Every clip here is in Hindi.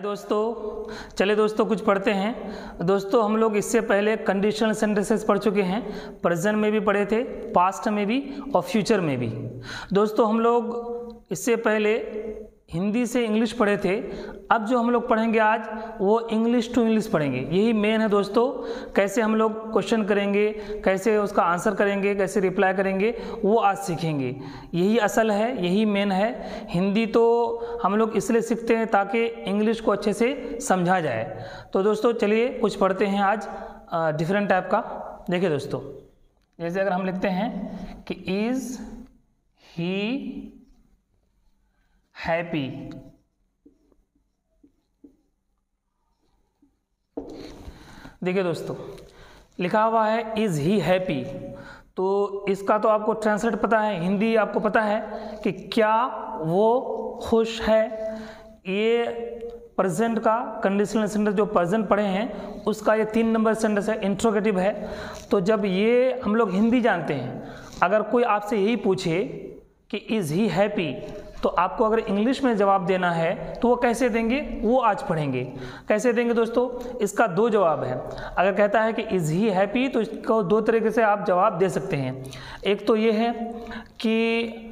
हाय दोस्तों, चले दोस्तों कुछ पढ़ते हैं। दोस्तों हम लोग इससे पहले कंडीशनल सेंटेंसेस पढ़ चुके हैं, प्रेजेंट में भी पढ़े थे, पास्ट में भी और फ्यूचर में भी। दोस्तों हम लोग इससे पहले हिंदी से इंग्लिश पढ़े थे। अब जो हम लोग पढ़ेंगे आज वो इंग्लिश टू इंग्लिश पढ़ेंगे। यही मेन है दोस्तों, कैसे हम लोग क्वेश्चन करेंगे, कैसे उसका आंसर करेंगे, कैसे रिप्लाई करेंगे, वो आज सीखेंगे। यही असल है, यही मेन है। हिंदी तो हम लोग इसलिए सीखते हैं ताकि इंग्लिश को अच्छे से समझा जाए। तो दोस्तों चलिए कुछ पढ़ते हैं आज डिफरेंट टाइप का। देखिए दोस्तों, जैसे अगर हम लिखते हैं कि इज़ ही हैप्पी, देखिए दोस्तों लिखा हुआ है इज़ ही हैप्पी। तो इसका तो आपको ट्रांसलेट पता है, हिंदी आपको पता है कि क्या वो खुश है। ये प्रेजेंट का कंडीशनल सेंटेंस जो प्रेजेंट पढ़े हैं उसका ये 3 नंबर सेंटेंस है, इंट्रोगेटिव है। तो जब ये हम लोग हिंदी जानते हैं, अगर कोई आपसे यही पूछे कि इज़ ही हैप्पी, तो आपको अगर इंग्लिश में जवाब देना है तो वो कैसे देंगे, वो आज पढ़ेंगे। कैसे देंगे दोस्तों, इसका 2 जवाब है। अगर कहता है कि इज़ ही हैप्पी तो इसको 2 तरीके से आप जवाब दे सकते हैं। एक तो ये है कि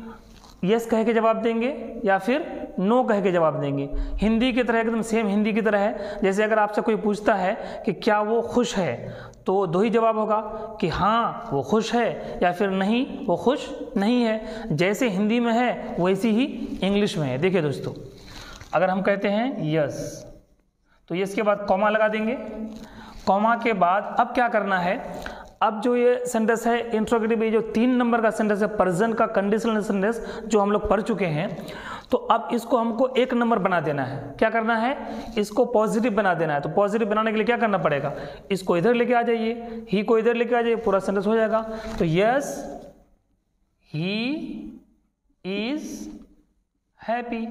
यस कह के जवाब देंगे या फिर नो कह के जवाब देंगे। हिंदी की तरह, एकदम सेम हिंदी की तरह है। जैसे अगर आपसे कोई पूछता है कि क्या वो खुश है, तो 2 ही जवाब होगा कि हाँ वो खुश है या फिर नहीं वो खुश नहीं है। जैसे हिंदी में है वैसी ही इंग्लिश में है। देखिए दोस्तों, अगर हम कहते हैं यस, तो यस के बाद कॉमा लगा देंगे। कॉमा के बाद अब क्या करना है, अब जो ये सेंटेंस है इंट्रोगेटिव, ये जो 3 नंबर का सेंटेंस है प्रेजेंट का कंडीशनल सेंटेंस जो हम लोग पढ़ चुके हैं, तो अब इसको हमको 1 नंबर बना देना है। क्या करना है, इसको पॉजिटिव बना देना है। तो पॉजिटिव बनाने के लिए क्या करना पड़ेगा, इसको इधर लेके आ जाइए, ही को इधर लेके आ जाइए, पूरा सेंटेंस हो जाएगा। तो यस ही इज हैप्पी।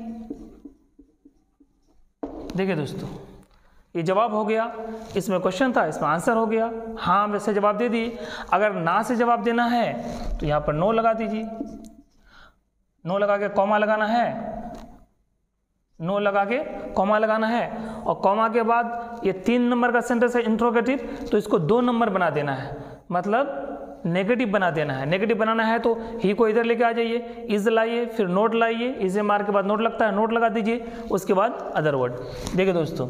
देखिए दोस्तों, ये जवाब हो गया। इसमें क्वेश्चन था, इसमें आंसर हो गया। हाँ वैसे जवाब दे दिए। अगर ना से जवाब देना है तो यहाँ पर नो लगा दीजिए। नो लगा के कॉमा लगाना है, नो लगा के कॉमा लगाना है। और कॉमा के बाद ये 3 नंबर का सेंटेंस है इंट्रोगेटिव, तो इसको 2 नंबर बना देना है, मतलब नेगेटिव बना देना है। नेगेटिव बनाना है तो ही को इधर लेके आ जाइए, इज लाइए, फिर नोट लाइए, इज मार के बाद नोट लगता है, नोट लगा दीजिए, उसके बाद अदर वर्ड। देखिए दोस्तों,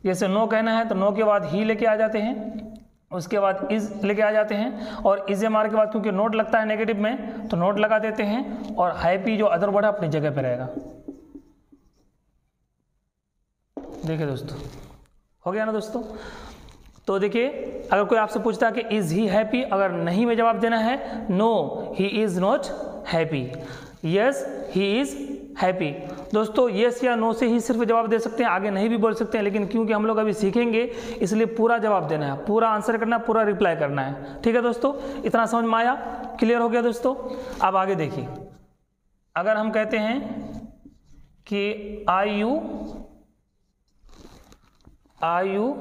जैसे नो कहना है तो नो के बाद ही लेके आ जाते हैं, उसके बाद इज लेके आ जाते हैं, और इज मार के बाद क्योंकि नोट लगता है नेगेटिव में तो नोट लगा देते हैं, और हैप्पी जो अदर वर्ड है अपनी जगह पे रहेगा। देखिए दोस्तों, हो गया ना दोस्तों। तो देखिए, अगर कोई आपसे पूछता है कि इज ही हैप्पी, अगर नहीं में जवाब देना है no he is not happy, yes he is happy. दोस्तों यस या नो से ही सिर्फ जवाब दे सकते हैं, आगे नहीं भी बोल सकते हैं, लेकिन क्योंकि हम लोग अभी सीखेंगे इसलिए पूरा जवाब देना है, पूरा आंसर करना है, पूरा रिप्लाई करना है। ठीक है दोस्तों, इतना समझ में आया, क्लियर हो गया दोस्तों। अब आगे देखिए, अगर हम कहते हैं कि आर यू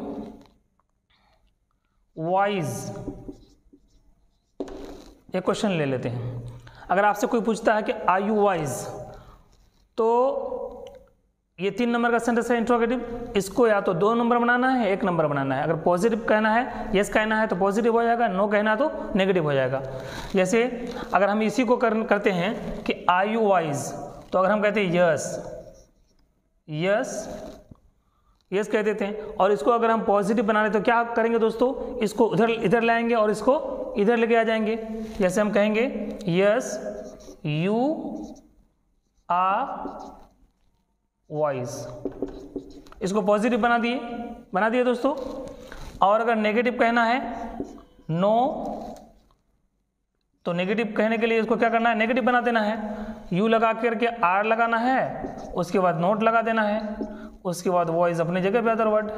वाइज, एक क्वेश्चन ले लेते हैं। अगर आपसे कोई पूछता है कि आर यू वाइज, तो ये 3 नंबर का सेंटेंस है इंट्रोगेटिव, इसको या तो 2 नंबर बनाना है, 1 नंबर बनाना है। अगर पॉजिटिव कहना है, यस कहना है तो पॉजिटिव हो जाएगा, नो कहना है तो नेगेटिव हो जाएगा। जैसे अगर हम इसी को करते हैं कि आर यू वाइज, तो अगर हम कहते हैं यस कह देते हैं, और इसको अगर हम पॉजिटिव बनाने तो क्या करेंगे दोस्तों, इसको इधर लाएंगे और इसको इधर लेके आ जाएंगे। जैसे हम कहेंगे यस यू आर वाइज, इसको पॉजिटिव बना दिए दोस्तों। और अगर नेगेटिव कहना है नो, तो नेगेटिव कहने के लिए इसको क्या करना है, नेगेटिव बना देना है। यू लगा करके आर लगाना है, उसके बाद नोट लगा देना है, उसके बाद वॉइस अपनी जगह पे अदर वर्ड।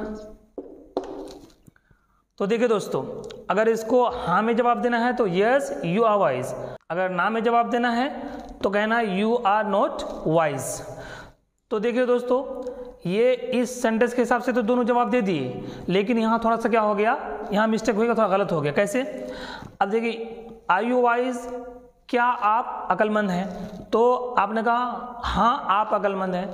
तो देखिए दोस्तों, अगर इसको हाँ में जवाब देना है तो यस यू आर वाइज, अगर ना में जवाब देना है तो कहना है यू आर नॉट वाइज। तो देखिए दोस्तों, ये इस सेंटेंस के हिसाब से तो दोनों जवाब दे दिए, लेकिन यहाँ थोड़ा सा क्या हो गया, यहाँ मिस्टेक हो गया, थोड़ा गलत हो गया। कैसे, अब देखिए आर यू वाइज, क्या आप अक्लमंद हैं, तो आपने कहा हाँ आप अक्लमंद हैं।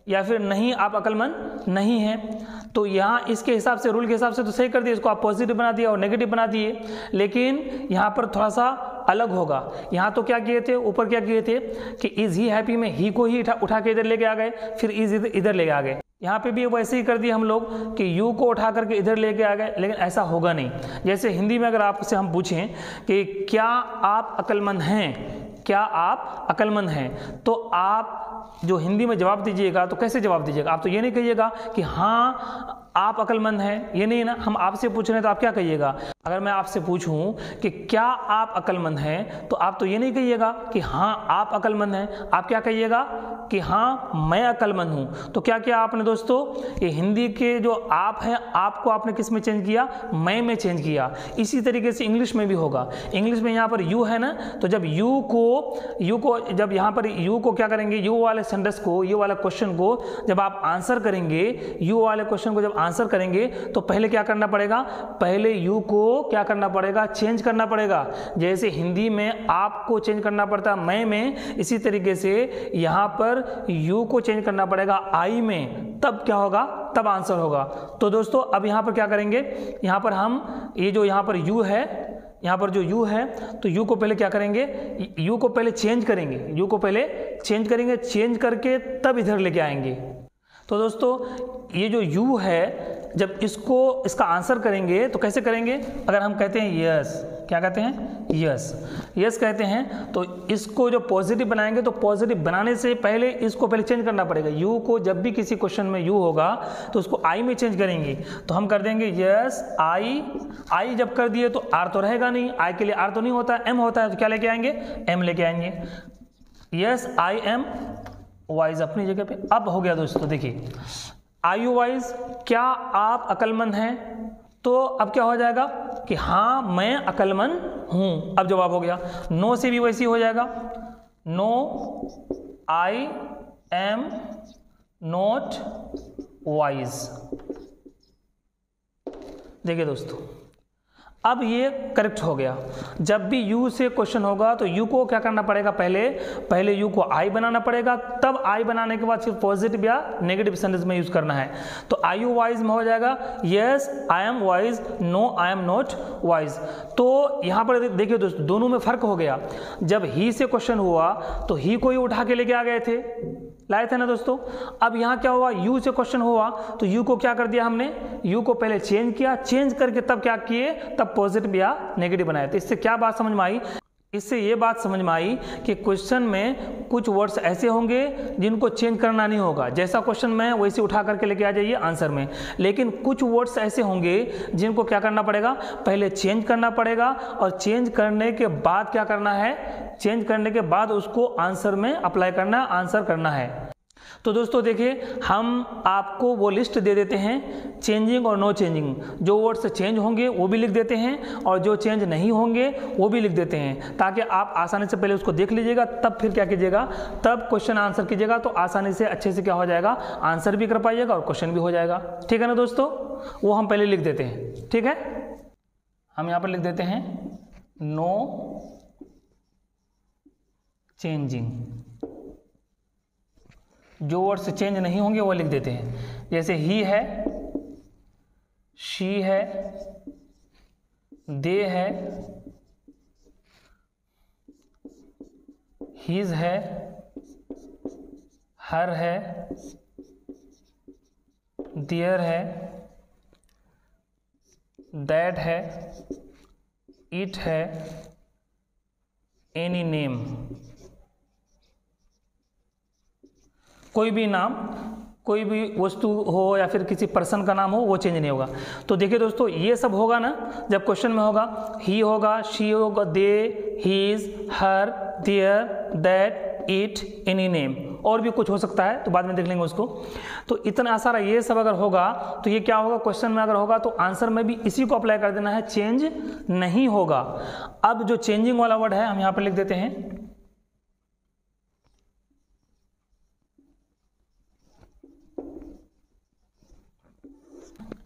या फिर नहीं आप अक्लमंद नहीं हैं। तो यहाँ इसके हिसाब से, रूल के हिसाब से तो सही कर दिए, इसको आप पॉजिटिव बना दिया और नेगेटिव बना दिए, लेकिन यहाँ पर थोड़ा सा अलग होगा। यहाँ तो क्या किए थे, ऊपर क्या किए थे कि इज ही हैप्पी में ही को ही उठा के इधर लेके आ गए, फिर इज इधर लेके आ गए। यहाँ पे भी वैसे ही कर दिया हम लोग कि यू को उठा करके इधर लेके आ गए, लेकिन ऐसा होगा नहीं। जैसे हिंदी में अगर आपसे हम पूछें कि क्या आप अक्लमंद हैं, क्या आप अक्लमंद हैं, तो आप जो हिंदी में जवाब दीजिएगा तो कैसे जवाब दीजिएगा? आप तो ये नहीं कहिएगा कि हाँ आप अक्लमंद हैं, ये नहीं ना। हम आपसे पूछ रहे हैं तो आप क्या कहिएगा? अगर मैं आपसे पूछूं कि क्या आप अक्लमंद हैं, तो आप तो ये नहीं कहिएगा कि हाँ आप अक्लमंद हैं, आप क्या कहिएगा कि हाँ मैं अक्लमंद हूं। तो क्या किया आपने दोस्तों, ये हिंदी के जो आप हैं, आपको आपने किस में चेंज किया, मैं में चेंज किया। इसी तरीके से इंग्लिश में भी होगा। इंग्लिश में यहाँ पर यू है ना, तो जब यू को जब यहाँ पर यू को क्या करेंगे, यू वाले सेंटेंस को, यू वाला क्वेश्चन को जब आप आंसर करेंगे, यू वाले क्वेश्चन को जब आंसर करेंगे, तो पहले क्या करना पड़ेगा, पहले यू को क्या करना पड़ेगा, चेंज करना पड़ेगा। जैसे हिंदी में आपको चेंज करना पड़ता है मैं में, इसी तरीके से यहाँ पर यू को चेंज करना पड़ेगा आई में, तब क्या होगा, तब आंसर होगा। तो दोस्तों अब यहाँ पर क्या करेंगे, यहाँ पर हम ये जो यहाँ पर यू है, यहाँ पर जो यू है, तो यू को पहले क्या करेंगे, यू को पहले चेंज करेंगे, यू को पहले चेंज करेंगे, चेंज करके तब इधर लेके आएंगे। तो दोस्तों ये जो यू है, जब इसका आंसर करेंगे तो कैसे करेंगे, अगर हम कहते हैं यस, क्या कहते हैं, यस कहते हैं, तो इसको जो पॉजिटिव बनाएंगे, तो पॉजिटिव बनाने से पहले इसको पहले चेंज करना पड़ेगा। यू को जब भी किसी क्वेश्चन में यू होगा तो उसको आई में चेंज करेंगे, तो हम कर देंगे यस आई जब कर दिए तो आर तो रहेगा नहीं, आई के लिए आर तो नहीं होता, एम होता है, तो क्या लेके आएंगे, एम लेके आएंगे। यस आई एम वाइज अपनी जगह पे। अब हो गया दोस्तों, देखिए आर यू वाइज, क्या आप अक्लमंद हैं, तो अब क्या हो जाएगा कि हाँ मैं अक्लमंद हूं, अब जवाब हो गया। नो से भी वैसे ही हो जाएगा, no I am not wise. देखिए दोस्तों अब ये करेक्ट हो गया। जब भी यू से क्वेश्चन होगा तो यू को क्या करना पड़ेगा, पहले यू को आई बनाना पड़ेगा, तब आई बनाने के बाद फिर पॉजिटिव या नेगेटिव सेंटेंस में यूज करना है। तो आई यू वाइज में हो जाएगा yes I am wise, no I am not wise. तो यहाँ पर देखिए दोस्तों दोनों में फर्क हो गया। जब ही से क्वेश्चन हुआ तो ही को ही उठा के लेके आ गए थे, लाए थे ना दोस्तों। अब यहाँ क्या हुआ, यू से क्वेश्चन हुआ तो यू को क्या कर दिया हमने, यू को पहले चेंज किया, चेंज करके तब क्या किए, तब पॉजिटिव या नेगेटिव बनाया। तो इससे क्या बात समझ में आई, इससे ये बात समझ में आई कि क्वेश्चन में कुछ वर्ड्स ऐसे होंगे जिनको चेंज करना नहीं होगा, जैसा क्वेश्चन में वैसे उठा करके लेके आ जाइए आंसर में। लेकिन कुछ वर्ड्स ऐसे होंगे जिनको क्या करना पड़ेगा, पहले चेंज करना पड़ेगा, और चेंज करने के बाद क्या करना है, चेंज करने के बाद उसको आंसर में अप्लाई करना, आंसर करना है। तो दोस्तों देखिए हम आपको वो लिस्ट दे देते हैं चेंजिंग और नो चेंजिंग। जो वर्ड्स चेंज होंगे वो भी लिख देते हैं, और जो चेंज नहीं होंगे वो भी लिख देते हैं, ताकि आप आसानी से पहले उसको देख लीजिएगा, तब फिर क्या कीजिएगा, तब क्वेश्चन आंसर कीजिएगा, तो आसानी से अच्छे से क्या हो जाएगा, आंसर भी कर पाइएगा और क्वेश्चन भी हो जाएगा। ठीक है ना दोस्तों, वो हम पहले लिख देते हैं। ठीक है, हम यहाँ पर लिख देते हैं नो चेंजिंग। जो वर्ड्स चेंज नहीं होंगे वो लिख देते हैं, जैसे ही है, शी है, दे है, हिज है, हर है, देयर है, दैट है, इट है, एनी नेम। कोई भी नाम, कोई भी वस्तु हो या फिर किसी पर्सन का नाम हो, वो चेंज नहीं होगा। तो देखिए दोस्तों ये सब होगा ना जब क्वेश्चन में होगा, ही होगा, शी होगा, they, his, her, there, that, it, any name, और भी कुछ हो सकता है तो बाद में देख लेंगे उसको। तो इतना सारा ये सब अगर होगा तो ये क्या होगा, क्वेश्चन में अगर होगा तो आंसर में भी इसी को अप्लाई कर देना है, चेंज नहीं होगा। अब जो चेंजिंग वाला वर्ड है हम यहाँ पर लिख देते हैं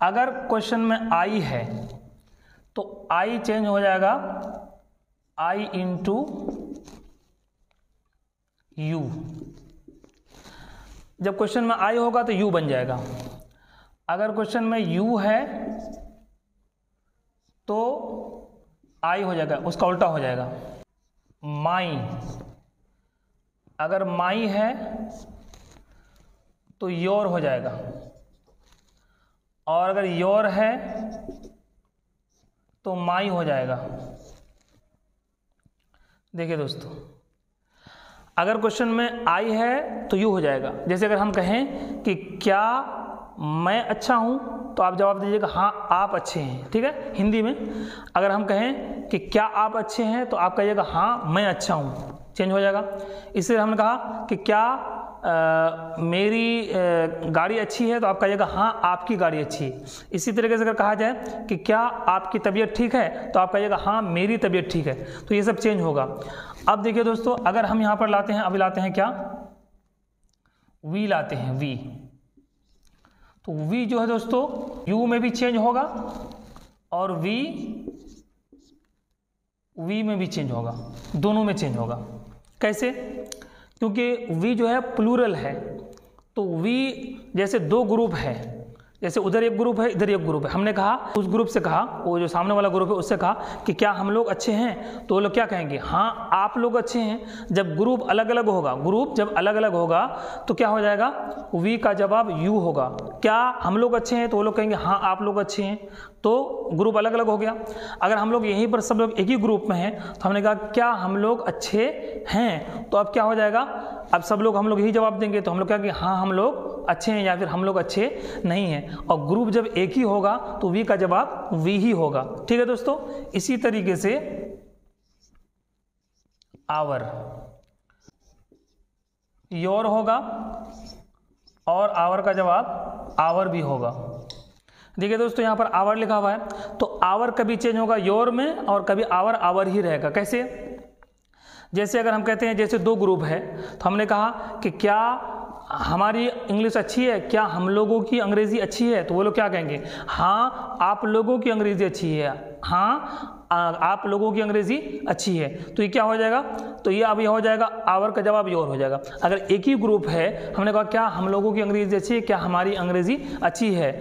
अगर क्वेश्चन में आई है तो आई चेंज हो जाएगा आई इंटू यू। जब क्वेश्चन में आई होगा तो यू बन जाएगा। अगर क्वेश्चन में यू है तो आई हो जाएगा, उसका उल्टा हो जाएगा। माई, अगर माई है तो योर हो जाएगा, और अगर योर है तो माई हो जाएगा। देखिए दोस्तों, अगर क्वेश्चन में आई है तो यू हो जाएगा। जैसे अगर हम कहें कि क्या मैं अच्छा हूं तो आप जवाब दीजिएगा हाँ आप अच्छे हैं, ठीक है, हिंदी में। अगर हम कहें कि क्या आप अच्छे हैं तो आप कहिएगा हाँ मैं अच्छा हूं, चेंज हो जाएगा। इसलिए हमने कहा कि क्या मेरी गाड़ी अच्छी है तो आप कहिएगा हाँ आपकी गाड़ी अच्छी है। इसी तरीके से अगर कहा जाए कि क्या आपकी तबीयत ठीक है तो आप कहिएगा हाँ मेरी तबीयत ठीक है। तो ये सब चेंज होगा। अब देखिए दोस्तों, अगर हम यहाँ पर लाते हैं, अभी लाते हैं क्या, वी लाते हैं, वी। तो वी जो है दोस्तों यू में भी चेंज होगा और वी में भी चेंज होगा, दोनों में चेंज होगा। कैसे? क्योंकि वी जो है प्लूरल है, तो वी जैसे दो ग्रुप है, जैसे उधर एक ग्रुप है इधर एक ग्रुप है, हमने कहा उस ग्रुप से कहा, वो जो सामने वाला ग्रुप है उससे कहा कि क्या हम लोग अच्छे हैं, तो वो लोग क्या कहेंगे हाँ आप लोग अच्छे हैं। जब ग्रुप अलग अलग होगा, ग्रुप जब अलग अलग होगा तो क्या हो जाएगा, वी का जवाब यू होगा। क्या हम लोग अच्छे हैं तो वो लोग कहेंगे हाँ आप लोग अच्छे हैं, तो ग्रुप अलग अलग हो गया। अगर हम लोग यहीं पर सब लोग एक ही ग्रुप में हैं तो हमने कहा क्या हम लोग अच्छे हैं, तो अब क्या हो जाएगा, अब सब लोग हम लोग यही जवाब देंगे, तो हम लोग क्या कि हाँ हम लोग अच्छे हैं या फिर हम लोग अच्छे नहीं हैं। और ग्रुप जब एक ही होगा तो वी का जवाब वी ही होगा। ठीक है दोस्तों, इसी तरीके से आवर, योर होगा और आवर का जवाब आवर भी होगा। देखिए दोस्तों, यहाँ पर आवर लिखा हुआ है, तो आवर कभी चेंज होगा योर में और कभी आवर आवर ही रहेगा। कैसे? जैसे अगर हम कहते हैं जैसे दो ग्रुप है, तो हमने कहा कि क्या हमारी इंग्लिश अच्छी है, क्या हम लोगों की अंग्रेजी अच्छी है, तो वो लोग क्या कहेंगे हाँ आप लोगों की अंग्रेजी अच्छी है, हाँ आप लोगों की अंग्रेजी अच्छी है। तो ये क्या हो जाएगा, तो ये अब ये हो जाएगा आवर का जवाब योर हो जाएगा। अगर एक ही ग्रुप है, हमने कहा क्या हम लोगों की अंग्रेजी अच्छी है, क्या हमारी अंग्रेजी अच्छी है,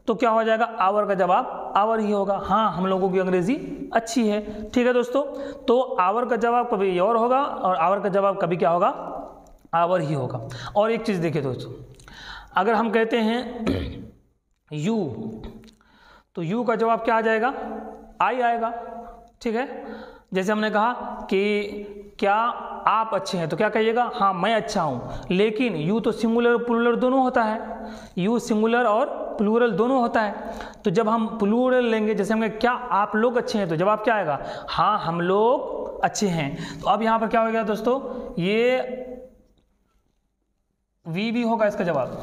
तो क्या हो जाएगा आवर का जवाब आवर ही होगा, हाँ हम लोगों की अंग्रेजी अच्छी है। ठीक है दोस्तों, तो आवर का जवाब कभी योर होगा और आवर का जवाब कभी क्या होगा, आवर ही होगा। और एक चीज़ देखिए दोस्तों, अगर हम कहते हैं यू, तो यू का जवाब क्या आ जाएगा, आई आएगा। ठीक है, जैसे हमने कहा कि क्या आप अच्छे हैं, तो क्या कहिएगा हाँ मैं अच्छा हूँ। लेकिन यू तो सिंगुलर और प्लूरल दोनों होता है, यू सिंगुलर और प्लूरल दोनों होता है। तो जब हम प्लूरल लेंगे, जैसे हम क्या आप लोग अच्छे हैं, तो जवाब क्या आएगा हाँ हम लोग अच्छे हैं। तो अब यहाँ पर क्या हो गया दोस्तों, ये वी भी होगा इसका जवाब,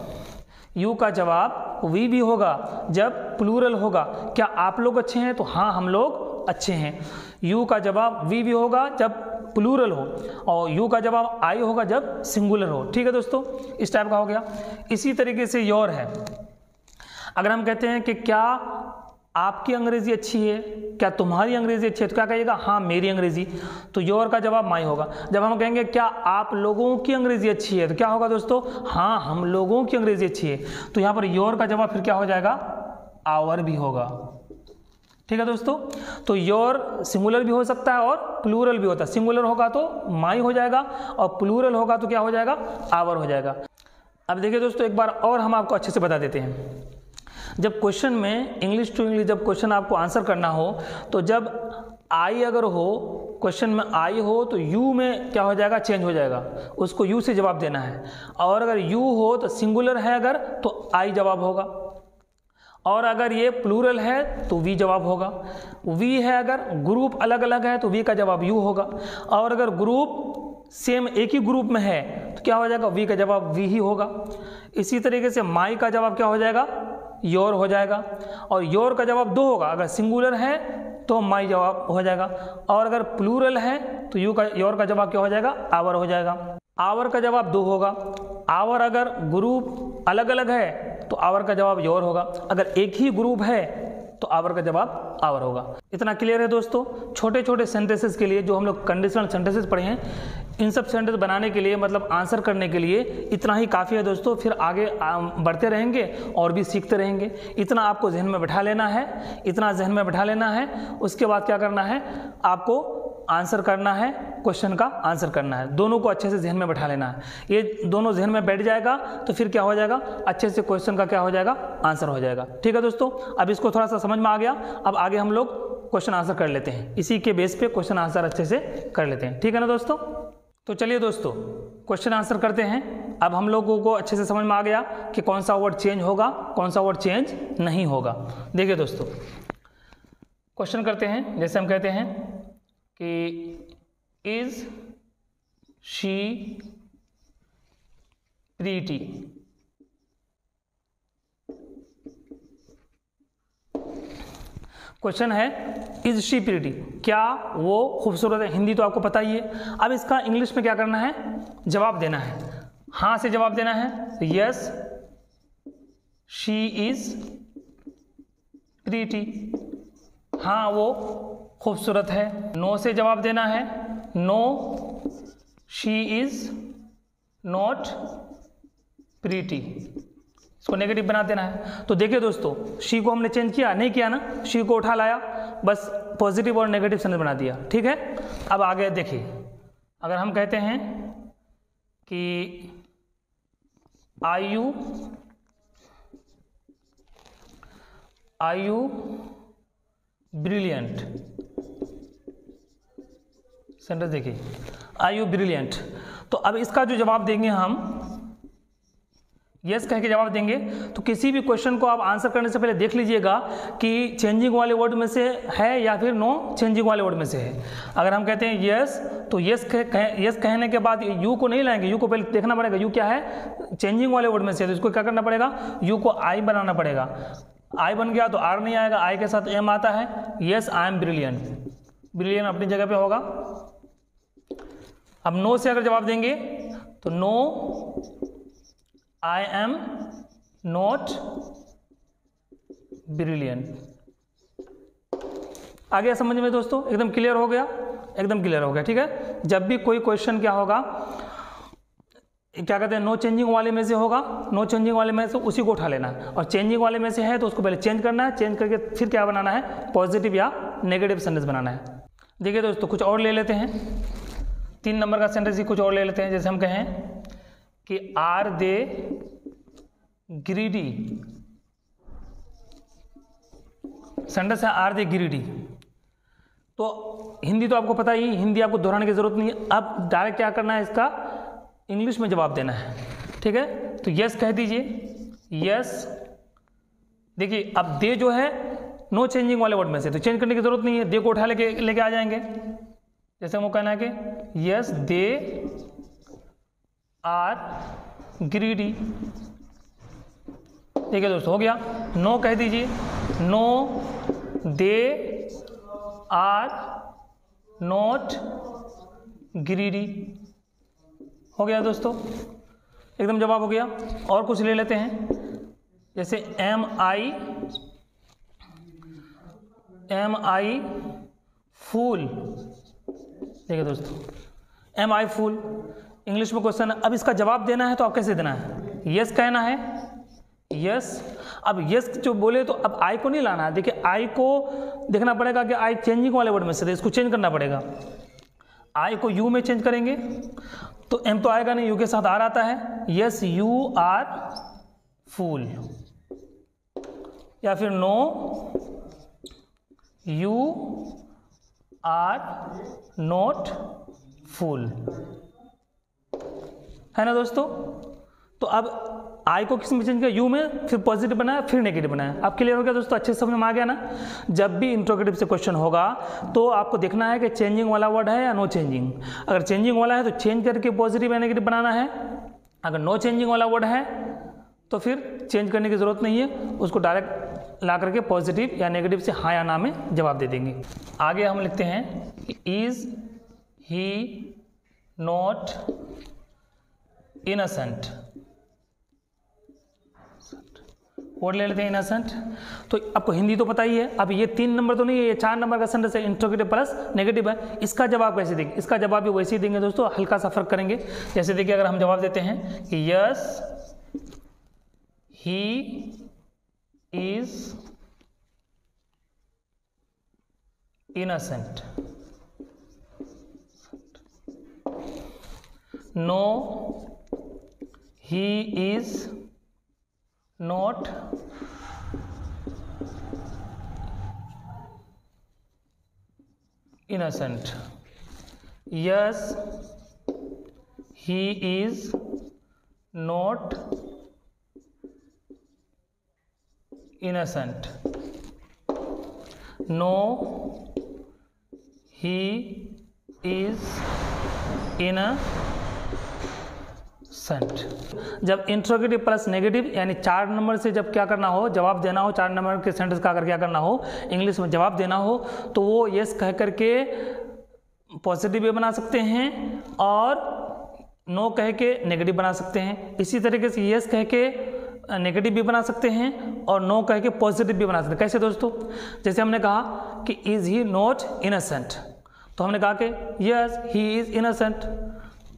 यू का जवाब वी भी होगा जब प्लूरल होगा। क्या आप लोग अच्छे हैं, तो हाँ हम लोग अच्छे हैं। यू का जवाब वी भी होगा जब प्लूरल हो, और यू का जवाब आई होगा जब सिंगुलर हो। ठीक है दोस्तों, इस टाइप का हो गया। इसी तरीके से योर है, अगर हम कहते हैं कि क्या आपकी अंग्रेजी अच्छी है, क्या तुम्हारी अंग्रेजी अच्छी है, तो क्या कहिएगा हाँ मेरी अंग्रेजी, तो योर का जवाब माई होगा। जब हम कहेंगे क्या आप लोगों की अंग्रेजी अच्छी है, तो क्या होगा दोस्तों हाँ हम लोगों की अंग्रेजी अच्छी है। तो यहाँ पर योर का जवाब फिर क्या हो जाएगा, आवर भी होगा। ठीक है दोस्तों, तो योर सिंगुलर भी हो सकता है और प्लूरल भी होता है। सिंगुलर होगा तो माई हो जाएगा और प्लूरल होगा तो क्या हो जाएगा, आवर हो जाएगा। अब देखिए दोस्तों, एक बार और हम आपको अच्छे से बता देते हैं। जब क्वेश्चन में इंग्लिश टू इंग्लिश जब क्वेश्चन आपको आंसर करना हो, तो जब आई अगर हो, क्वेश्चन में आई हो, तो यू में क्या हो जाएगा, चेंज हो जाएगा, उसको यू से जवाब देना है। और अगर यू हो तो सिंगुलर है अगर, तो आई जवाब होगा, और अगर ये प्लूरल है तो वी जवाब होगा। वी है अगर, ग्रुप अलग अलग है तो वी का जवाब यू होगा, और अगर ग्रुप सेम एक ही ग्रुप में है तो क्या हो जाएगा, वी का जवाब वी ही होगा। इसी तरीके से माई का जवाब क्या हो जाएगा, योर हो जाएगा, और योर का जवाब दो होगा, अगर सिंगुलर है तो माई जवाब हो जाएगा, और अगर प्लूरल है तो योर का जवाब क्या हो जाएगा, आवर हो जाएगा। आवर का जवाब दो होगा, आवर अगर ग्रुप अलग अलग है तो आवर का जवाब योर होगा, अगर एक ही ग्रुप है तो आवर का जवाब आवर होगा। इतना क्लियर है दोस्तों। छोटे छोटे सेंटेंसेस के लिए जो हम लोग कंडीशनल सेंटेंसेस पढ़े हैं, इन सब सेंटेंस बनाने के लिए मतलब आंसर करने के लिए इतना ही काफ़ी है दोस्तों। फिर आगे बढ़ते रहेंगे और भी सीखते रहेंगे। इतना आपको जहन में बैठा लेना है, इतना जहन में बैठा लेना है। उसके बाद क्या करना है, आपको आंसर करना है, क्वेश्चन का आंसर करना है। दोनों को अच्छे से जहन में बैठा लेना है। ये दोनों जहन में बैठ जाएगा तो फिर क्या हो जाएगा, अच्छे से क्वेश्चन का क्या हो जाएगा, आंसर हो जाएगा। ठीक है दोस्तों, अब इसको थोड़ा सा समझ में आ गया। अब आगे हम लोग क्वेश्चन आंसर कर लेते हैं, इसी के बेस पे क्वेश्चन आंसर अच्छे से कर लेते हैं। ठीक है ना दोस्तों। तो चलिए दोस्तों क्वेश्चन आंसर करते हैं। अब हम लोगों को अच्छे से समझ में आ गया कि कौन सा वर्ड चेंज होगा, कौन सा वर्ड चेंज नहीं होगा। देखिए दोस्तों, क्वेश्चन करते हैं। जैसे हम कहते हैं कि इज शी प्रीटी, क्वेश्चन है इज शी प्रीटी, क्या वो खूबसूरत है। हिंदी तो आपको पता ही है। अब इसका इंग्लिश में क्या करना है, जवाब देना है। हाँ से जवाब देना है, यस शी इज प्रीटी, हाँ वो खूबसूरत है। नो से जवाब देना है, no she is not pretty, इसको नेगेटिव बना देना है। तो देखिए दोस्तों, शी को हमने चेंज किया नहीं किया ना, शी को उठा लाया, बस पॉजिटिव और नेगेटिव सेंटेंस बना दिया। ठीक है, अब आगे देखिए, अगर हम कहते हैं कि आर यू ब्रिलियंट, सेंटेंस देखिए, आर यू ब्रिलियंट। तो अब इसका जो जवाब देंगे हम, यस कह के जवाब देंगे। तो किसी भी क्वेश्चन को आप आंसर करने से पहले देख लीजिएगा कि चेंजिंग वाले वर्ड में से है या फिर नो चेंजिंग वाले वर्ड में से है। अगर हम कहते हैं यस, तो यस कहने के बाद यू को नहीं लाएंगे, यू को पहले देखना पड़ेगा यू क्या है, चेंजिंग वाले वर्ड में से है। तो इसको क्या करना पड़ेगा, यू को आई बनाना पड़ेगा। आई बन गया तो आर नहीं आएगा, आई के साथ एम आता है। Yes I M brilliant, brilliant अपनी जगह पे होगा। अब नो से अगर जवाब देंगे तो no I am not brilliant. आ गया समझ में दोस्तों, एकदम क्लियर हो गया, एकदम क्लियर हो गया। ठीक है, जब भी कोई क्वेश्चन क्या होगा, क्या कहते हैं, नो चेंजिंग वाले में से होगा, नो चेंजिंग वाले में से उसी को उठा लेना है, और चेंजिंग वाले में से है तो उसको पहले चेंज करना है, चेंज करके फिर क्या बनाना है, पॉजिटिव या नेगेटिव सेंटेंस बनाना है। देखिए दोस्तों, कुछ और ले लेते हैं, 3 नंबर का सेंटेंस ही कुछ और ले लेते हैं। जैसे हम कहें कि आर दे ग्रीडी, सेंटेंस है आर दे ग्रीडी। तो हिंदी तो आपको पता ही, हिंदी आपको दोहराने की जरूरत नहीं है। अब डायरेक्ट क्या करना है, इसका इंग्लिश में जवाब देना है। ठीक है, तो यस कह दीजिए, यस। देखिए अब दे जो है नो चेंजिंग वाले वर्ड में से, तो चेंज करने की जरूरत नहीं है, दे को उठा लेके आ जाएंगे। जैसे वो कहना है कि यस दे आर ग्रीडी। ठीक है दोस्तों, हो गया। नो कह दीजिए, no they are not greedy. हो गया दोस्तों, एकदम जवाब हो गया। और कुछ ले लेते हैं, जैसे एम आई फूल। देखिए दोस्तों, एम आई फूल इंग्लिश में क्वेश्चन है। अब इसका जवाब देना है तो आप कैसे देना है, यस कहना है, यस। अब यस जो बोले तो अब आई को नहीं लाना है। देखिए आई को देखना पड़ेगा कि आई चेंजिंग वाले वर्ड में से, इसको चेंज करना पड़ेगा। आई को यू में चेंज करेंगे तो एम तो आएगा नहीं, यू के साथ आर आता है। यस यू आर फूल, या फिर नो यू आर नॉट फूल, है ना दोस्तों। तो अब आई को किस में चेंज किया, यू में, फिर पॉजिटिव बनाया, फिर नेगेटिव बनाया। अब क्लियर हो गया दोस्तों, अच्छे से समझ में आ गया ना। जब भी इंट्रोगेटिव से क्वेश्चन होगा तो आपको देखना है कि चेंजिंग वाला वर्ड है या नो चेंजिंग। अगर चेंजिंग वाला है तो चेंज करके पॉजिटिव या नेगेटिव बनाना है। अगर नो चेंजिंग वाला वर्ड है तो फिर चेंज करने की जरूरत नहीं है, उसको डायरेक्ट ला करके पॉजिटिव या नेगेटिव से हाँ या ना में जवाब दे देंगे। आगे हम लिखते हैं is he not innocent. Word ले लेते हैं इनोसेंट। तो आपको हिंदी तो पता ही है। अब ये 3 नंबर तो नहीं है, ये 4 नंबर का सेंटेंस है, इंट्रोगेटिव प्लस नेगेटिव है। इसका जवाब कैसे देंगे? इसका जवाब भी वैसे ही देंगे दोस्तों, हल्का सा फर्क करेंगे। जैसे देखिए अगर हम जवाब देते हैं कि yes he is innocent, no he is not innocent, yes he is not innocent, no he is innocent। जब इंट्रोगेटिव प्लस नेगेटिव यानी 4 नंबर से जब क्या करना हो, जवाब देना हो, 4 नंबर के सेंटेंस का अगर क्या करना हो, इंग्लिश में जवाब देना हो, तो वो यस कह करके पॉजिटिव भी बना सकते हैं और नो कह के नेगेटिव बना सकते हैं। इसी तरीके से यस कह के नेगेटिव भी बना सकते हैं और नो कह के पॉजिटिव भी बना सकते हैं। कैसे दोस्तों? जैसे हमने कहा कि इज ही नॉट इनोसेंट, तो हमने कहा कि यस ही इज इनोसेंट।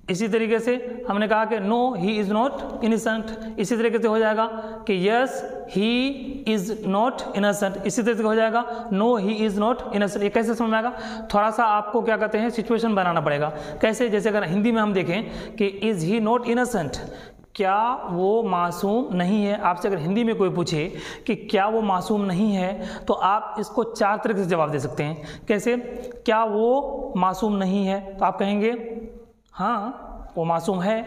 इसी तरीके से हमने कहा कि no he is not innocent. इसी तरीके से हो जाएगा कि yes he is not innocent. इसी तरीके से हो जाएगा no he is not innocent. ये कैसे समझ में आएगा? थोड़ा सा आपको क्या कहते हैं, सिचुएशन बनाना पड़ेगा। कैसे? जैसे अगर हिंदी में हम देखें कि इज़ ही नॉट इनोसेंट, क्या वो मासूम नहीं है। आपसे अगर हिंदी में कोई पूछे कि क्या वो मासूम नहीं है, तो आप इसको 4 तरीके से जवाब दे सकते हैं। कैसे? क्या वो मासूम नहीं है, तो आप कहेंगे हाँ वो मासूम है,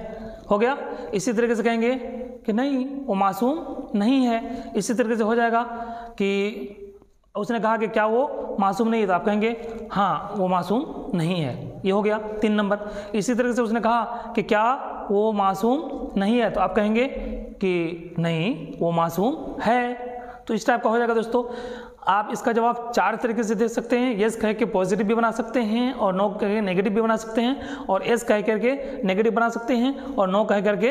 हो गया। इसी तरीके से कहेंगे कि नहीं वो मासूम नहीं है। इसी तरीके से हो जाएगा कि उसने कहा कि क्या वो मासूम नहीं है, तो आप कहेंगे हाँ वो मासूम नहीं है। ये हो गया 3 नंबर। इसी तरीके से उसने कहा कि क्या वो मासूम नहीं है, तो आप कहेंगे कि नहीं वो मासूम है। तो इस टाइप का हो जाएगा दोस्तों। आप इसका जवाब 4 तरीके से दे सकते हैं। यस कह के पॉजिटिव भी बना सकते हैं और नो कह के नेगेटिव भी बना सकते हैं, और यस कह करके नेगेटिव बना सकते हैं और नो कह करके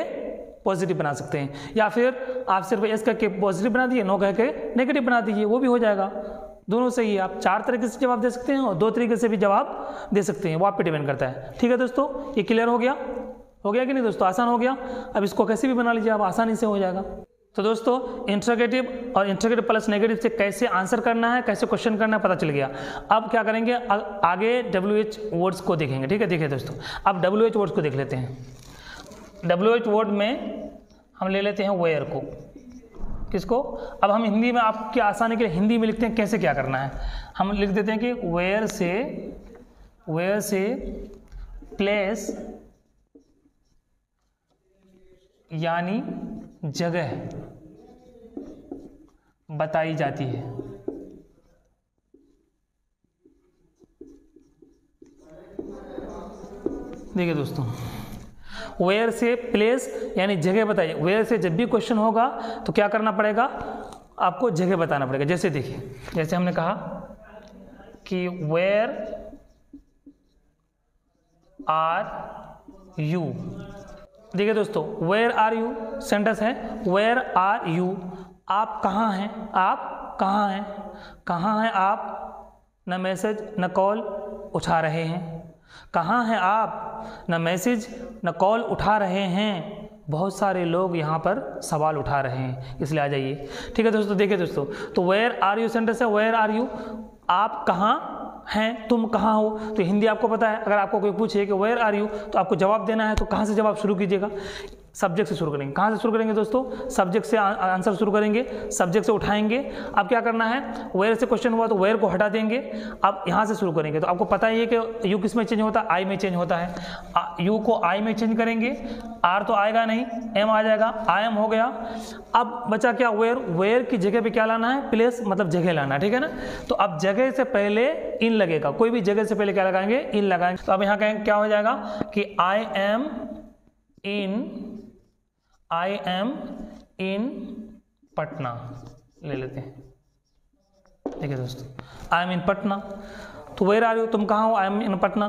पॉजिटिव बना सकते हैं। या फिर आप सिर्फ यस कह के पॉजिटिव बना दिए, नो कह के नेगेटिव बना दीजिए, वो भी हो जाएगा। दोनों सही है। आप 4 तरीके से जवाब दे सकते हैं और 2 तरीके से भी जवाब दे सकते हैं, वो आप पे डिपेंड करता है। ठीक है दोस्तों, ये क्लियर हो गया? हो गया कि नहीं दोस्तों? आसान हो गया। अब इसको कैसे भी बना लीजिए, आप आसानी से हो जाएगा। तो दोस्तों इंट्रोगेटिव और इंट्रोगेटिव प्लस नेगेटिव से कैसे आंसर करना है, कैसे क्वेश्चन करना है, पता चल गया। अब क्या करेंगे, आगे WH वर्ड्स को देखेंगे। ठीक है, देखिए दोस्तों, अब WH वर्ड्स को देख लेते हैं। WH वर्ड में हम ले लेते हैं वेयर को। किसको? अब हम हिंदी में आपकी आसानी के लिए हिंदी में लिखते हैं कैसे क्या करना है। हम लिख देते हैं कि वेयर से प्लेस यानी जगह बताई जाती है। देखिए दोस्तों, वेयर से प्लेस यानी जगह बताइए। वेयर से जब भी क्वेश्चन होगा तो क्या करना पड़ेगा, आपको जगह बताना पड़ेगा। जैसे देखिए, जैसे हमने कहा कि वेयर आर यू। देखिए दोस्तों, वेयर आर यू सेंटेंस है, वेयर आर यू, आप कहाँ हैं, आप कहाँ हैं, कहाँ हैं आप, न मैसेज न कॉल उठा रहे हैं। कहाँ हैं आप, न मैसेज न कॉल उठा रहे हैं। बहुत सारे लोग यहाँ पर सवाल उठा रहे हैं, इसलिए आ जाइए। ठीक है दोस्तों, देखिए दोस्तों, तो वेयर आर यू सेंटेंस है, वेयर आर यू, आप कहाँ हैं, तुम कहाँ हो। तो हिंदी आपको पता है, अगर आपको कोई पूछे कि वेयर आर यू, तो आपको जवाब देना है, तो कहाँ से जवाब शुरू कीजिएगा, सब्जेक्ट से शुरू करेंगे। कहाँ से शुरू करेंगे दोस्तों, सब्जेक्ट से आंसर शुरू करेंगे, सब्जेक्ट से उठाएंगे। अब क्या करना है, वेयर से क्वेश्चन हुआ तो वेयर को हटा देंगे, अब यहाँ से शुरू करेंगे। तो आपको पता ही है कि यू किस में चेंज होता है, आई में चेंज होता है। यू को आई में चेंज करेंगे, आर तो आएगा नहीं, एम आ जाएगा, आई एम हो गया। अब बचा क्या, वेयर। वेयर की जगह पे क्या लाना है, प्लेस मतलब जगह लाना है, ठीक है ना। तो अब जगह से पहले इन लगेगा, कोई भी जगह से पहले क्या लगाएंगे, इन लगाएंगे। तो अब यहाँ कहेंगे क्या हो जाएगा कि आई एम इन पटना ले लेते हैं। देखिए दोस्तों, आई एम इन पटना, तो वेयर आर यू, तुम कहाँ हो, आई एम इन पटना।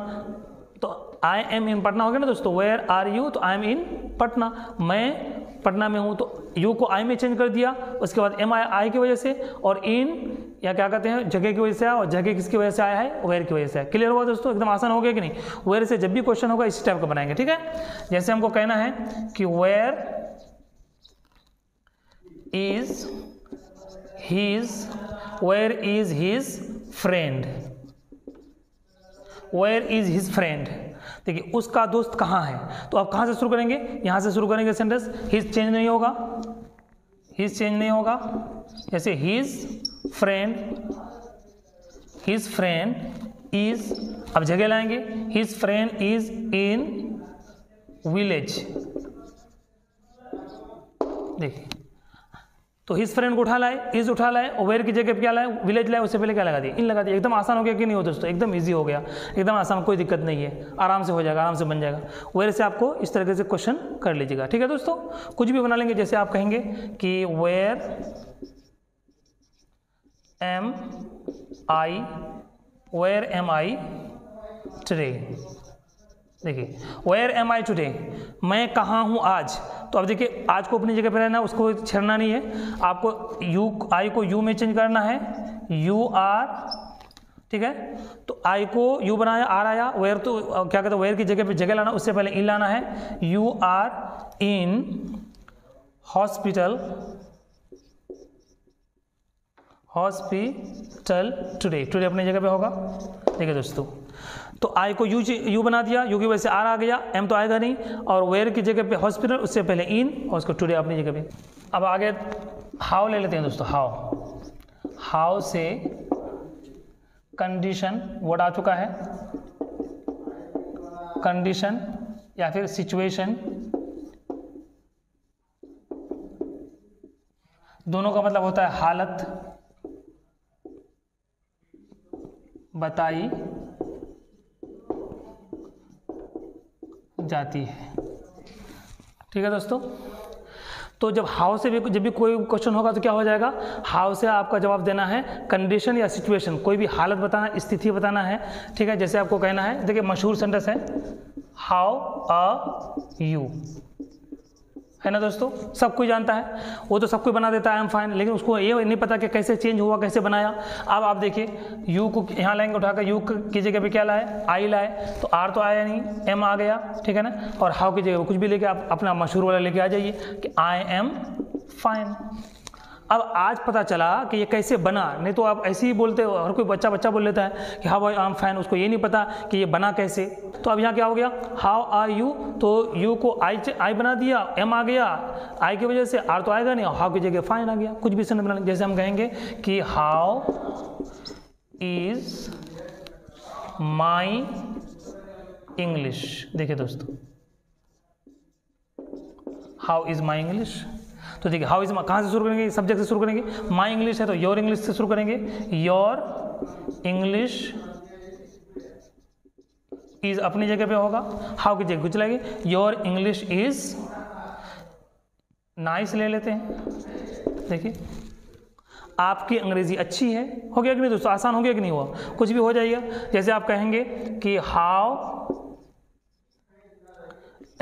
तो आई एम इन पटना हो गया ना दोस्तों, वेयर आर यू, तो आई एम इन पटना, मैं पटना में हूँ, तो यू को आई में चेंज कर दिया, उसके बाद एम आई की वजह से, और इन या क्या कहते हैं जगह की वजह से आया, और जगह किसकी वजह से आया है, वेयर की वजह से आया। क्लियर हुआ दोस्तों, एकदम आसान हो गया कि नहीं। वेयर से जब भी क्वेश्चन होगा इसी टाइप का बनाएंगे, ठीक है। जैसे हमको कहना है कि where is his friend, where is his friend. देखिए उसका दोस्त कहाँ है, तो आप कहाँ से शुरू करेंगे, यहाँ से शुरू करेंगे सेंटेंस। हिज चेंज नहीं होगा, हिज चेंज नहीं होगा, जैसे हिज फ्रेंड इज, अब जगह लाएंगे, his friend is in village. देखिए तो हिज फ्रेंड को उठा लाए, इज उठा लाए, और वेयर की जगह पे क्या लाए, विलेज लाए, उससे पहले क्या लगा दिया, इन लगा दिया। एकदम आसान हो गया कि नहीं हो दोस्तों, एकदम इजी हो गया, एकदम आसान, कोई दिक्कत नहीं है, आराम से हो जाएगा, आराम से बन जाएगा। वेयर से आपको इस तरीके से क्वेश्चन कर लीजिएगा, ठीक है दोस्तों। कुछ भी बना लेंगे, जैसे आप कहेंगे कि वेयर एम आई टुडे। देखिए वेयर एम आई टुडे, मैं कहाँ हूँ आज। तो अब देखिए आज को अपनी जगह पर रहना, उसको छेड़ना नहीं है, आपको यू, आई को यू में चेंज करना है, यू आर, ठीक है। तो आई को यू बनाया, आर आया, वेयर तो क्या कहते हैं, वेयर की जगह पे जगह लाना, उससे पहले इन लाना है। You are in hospital today, today अपनी जगह पे होगा। देखिए दोस्तों, तो आई को यू बना दिया, यू की वजह से आर आ गया, एम तो आएगा नहीं, और वेयर की जगह पे हॉस्पिटल, उससे पहले इन, और उसको टुडे अपनी जगह पे। अब आगे हाउ ले लेते हैं दोस्तों। हाउ से कंडीशन वर्ड आ चुका है, कंडीशन या फिर सिचुएशन, दोनों का मतलब होता है हालत, बताई जाती है, ठीक है दोस्तों। तो जब हाउ से भी जब भी कोई क्वेश्चन होगा तो क्या हो जाएगा, हाउ से आपका जवाब देना है कंडीशन या सिचुएशन, कोई भी हालत बताना, स्थिति बताना है, ठीक है। जैसे आपको कहना है, देखिए मशहूर सेंटेंस है हाउ अ यू, है ना दोस्तों, सब कोई जानता है, वो तो सब कोई बना देता है आई एम फाइन, लेकिन उसको ये नहीं पता कि कैसे चेंज हुआ, कैसे बनाया। अब आप देखिए यू को यहाँ लाएंगे उठाकर, यू की जगह पे क्या लाए, आई लाए, तो आर तो आया नहीं, एम आ गया, ठीक है ना। और हाउ की जगह कुछ भी लेके आप अपना मशहूर वाला लेके आ जाइए कि आई एम फाइन। अब आज पता चला कि ये कैसे बना, नहीं तो आप ऐसे ही बोलते हो, हर कोई बच्चा बोल लेता है कि हाउ आई एम फाइन, उसको ये नहीं पता कि ये बना कैसे। तो अब यहाँ क्या हो गया, हाउ आर यू, तो यू को आई बना दिया, एम आ गया, आई की वजह से आर तो आएगा नहीं, हाउ की जगह फाइन आ गया। कुछ भी सेंटेंस बना, जैसे हम कहेंगे कि हाउ इज माई इंग्लिश। देखिए दोस्तों, हाउ इज माई इंग्लिश, तो देखिए हाउ इज, कहाँ से शुरू करेंगे, सब्जेक्ट से शुरू करेंगे, माई इंग्लिश है तो योर इंग्लिश से शुरू करेंगे, योर इंग्लिश इज अपनी जगह पे होगा, हाउ की जगह कुछ लगेगी, योर इंग्लिश इज नाइस ले लेते हैं। देखिए आपकी अंग्रेजी अच्छी है, हो गया कि नहीं दोस्तों, आसान हो गया कि नहीं हुआ, कुछ भी हो जाएगा। जैसे आप कहेंगे कि हाउ